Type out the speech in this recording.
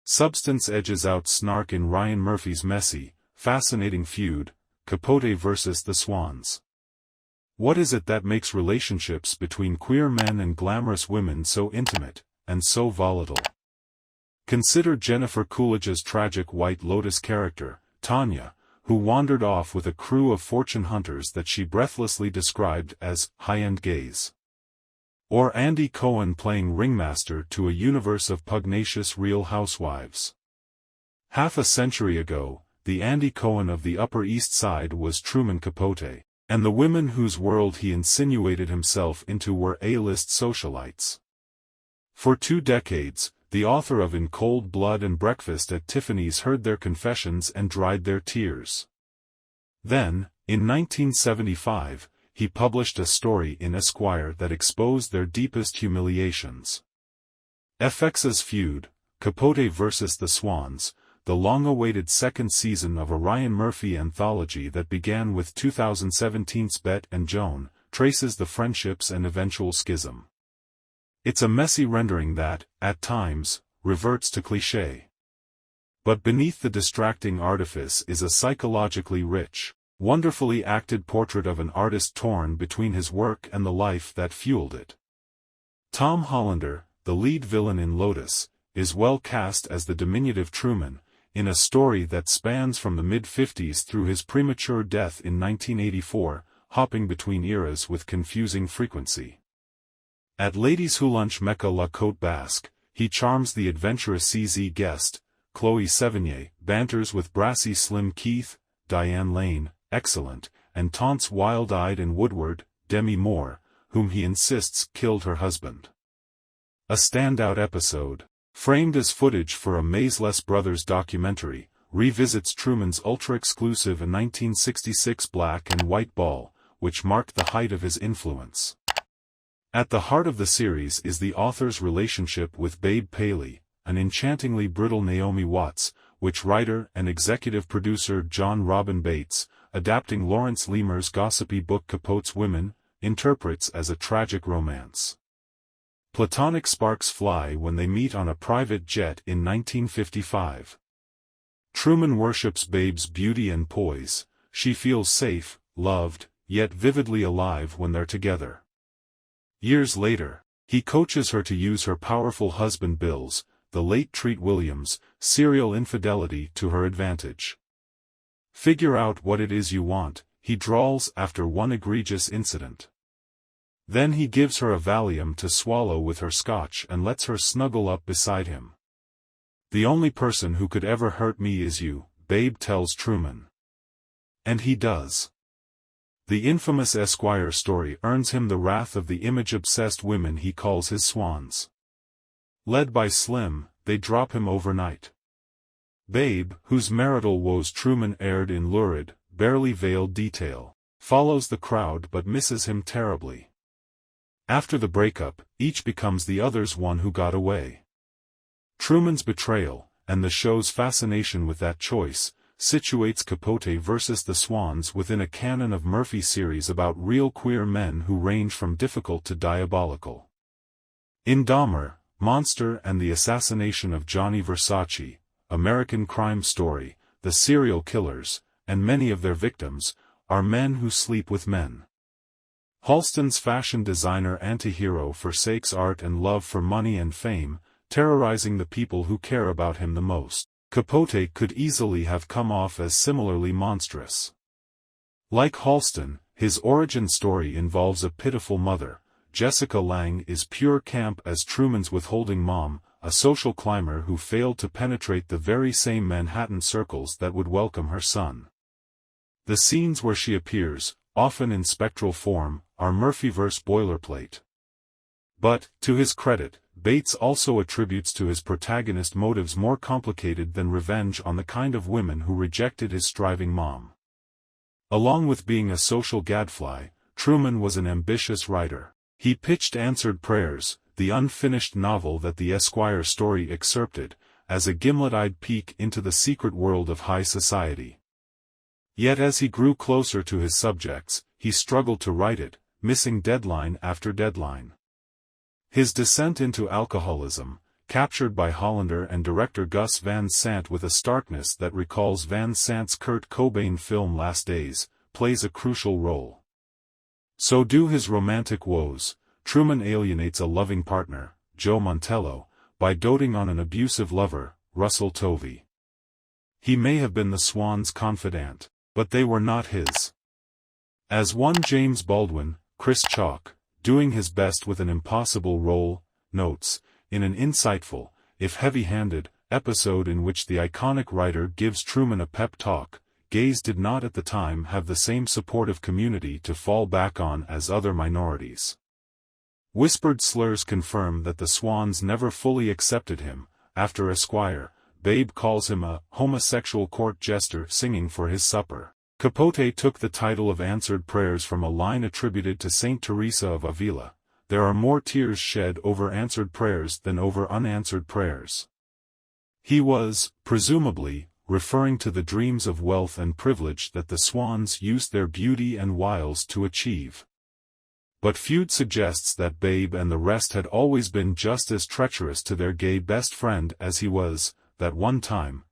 Substance edges out Snark in Ryan Murphy's messy, fascinating feud, Capote versus the Swans. What is it that makes relationships between queer men and glamorous women so intimate, and so volatile? Consider Jennifer Coolidge's tragic White Lotus character, Tanya, who wandered off with a crew of fortune hunters that she breathlessly described as high-end gays. Or Andy Cohen playing ringmaster to a universe of pugnacious Real Housewives. Half a century ago, the Andy Cohen of the Upper East Side was Truman Capote, and the women whose world he insinuated himself into were A-list socialites. For 2 decades, the author of In Cold Blood and Breakfast at Tiffany's heard their confessions and dried their tears. Then, in 1975, he published a story in Esquire that exposed their deepest humiliations. FX's Feud, Capote versus the Swans, the long-awaited second season of a Ryan Murphy anthology that began with 2017's Bet and Joan, traces the friendships and eventual schism. It's a messy rendering that, at times, reverts to cliché. But beneath the distracting artifice is a psychologically rich, wonderfully acted portrait of an artist torn between his work and the life that fueled it. Tom Hollander, the lead villain in Lotus, is well cast as the diminutive Truman, in a story that spans from the mid-50s through his premature death in 1984, hopping between eras with confusing frequency. At Ladies Who Lunch Mecca La Côte Basque, he charms the adventurous CZ guest, Chloe Sevigny, banters with brassy Slim Keith, Diane Lane, excellent, and taunts wild-eyed and Woodward, Demi Moore, whom he insists killed her husband. A standout episode, framed as footage for a Mazeless Brothers documentary, revisits Truman's ultra-exclusive 1966 Black and White Ball, which marked the height of his influence. At the heart of the series is the author's relationship with Babe Paley, an enchantingly brittle Naomi Watts, which writer and executive producer John Robin Bates, adapting Lawrence Lemur's gossipy book Capote's Women, interprets as a tragic romance. Platonic sparks fly when they meet on a private jet in 1955. Truman worships Babe's beauty and poise, she feels safe, loved, yet vividly alive when they're together. Years later, he coaches her to use her powerful husband Bill's, the late Treat Williams, serial infidelity to her advantage. Figure out what it is you want, he drawls after one egregious incident. Then he gives her a Valium to swallow with her scotch and lets her snuggle up beside him. The only person who could ever hurt me is you, Babe tells Truman. And he does. The infamous Esquire story earns him the wrath of the image-obsessed women he calls his swans. Led by Slim, they drop him overnight. Babe, whose marital woes Truman aired in lurid, barely veiled detail, follows the crowd but misses him terribly. After the breakup, each becomes the other's one who got away. Truman's betrayal, and the show's fascination with that choice, situates Capote versus the Swans within a canon of Murphy series about real queer men who range from difficult to diabolical. In Dahmer, Monster and the Assassination of Johnny Versace, American Crime Story, the serial killers, and many of their victims, are men who sleep with men. Halston's fashion designer antihero forsakes art and love for money and fame, terrorizing the people who care about him the most. Capote could easily have come off as similarly monstrous. Like Halston, his origin story involves a pitiful mother. Jessica Lange is pure camp as Truman's withholding mom, a social climber who failed to penetrate the very same Manhattan circles that would welcome her son. The scenes where she appears, often in spectral form, are Murphyverse boilerplate. But, to his credit, Bates also attributes to his protagonist motives more complicated than revenge on the kind of women who rejected his striving mom. Along with being a social gadfly, Truman was an ambitious writer. He pitched Answered Prayers, the unfinished novel that the Esquire story excerpted, as a gimlet-eyed peek into the secret world of high society. Yet as he grew closer to his subjects, he struggled to write it, missing deadline after deadline. His descent into alcoholism, captured by Hollander and director Gus Van Sant with a starkness that recalls Van Sant's Kurt Cobain film Last Days, plays a crucial role. So do his romantic woes. Truman alienates a loving partner, Joe Montello, by doting on an abusive lover, Russell Tovey. He may have been the Swans' confidant, but they were not his. As one James Baldwin, Chris Chalk, doing his best with an impossible role, notes, in an insightful, if heavy-handed, episode in which the iconic writer gives Truman a pep talk, gays did not at the time have the same supportive community to fall back on as other minorities. Whispered slurs confirm that the Swans never fully accepted him. After Esquire, Babe calls him a homosexual court jester singing for his supper. Capote took the title of Answered Prayers from a line attributed to Saint Teresa of Avila. There are more tears shed over answered prayers than over unanswered prayers. He was, presumably, referring to the dreams of wealth and privilege that the Swans used their beauty and wiles to achieve. But Feud suggests that Babe and the rest had always been just as treacherous to their gay best friend as he was, that one time,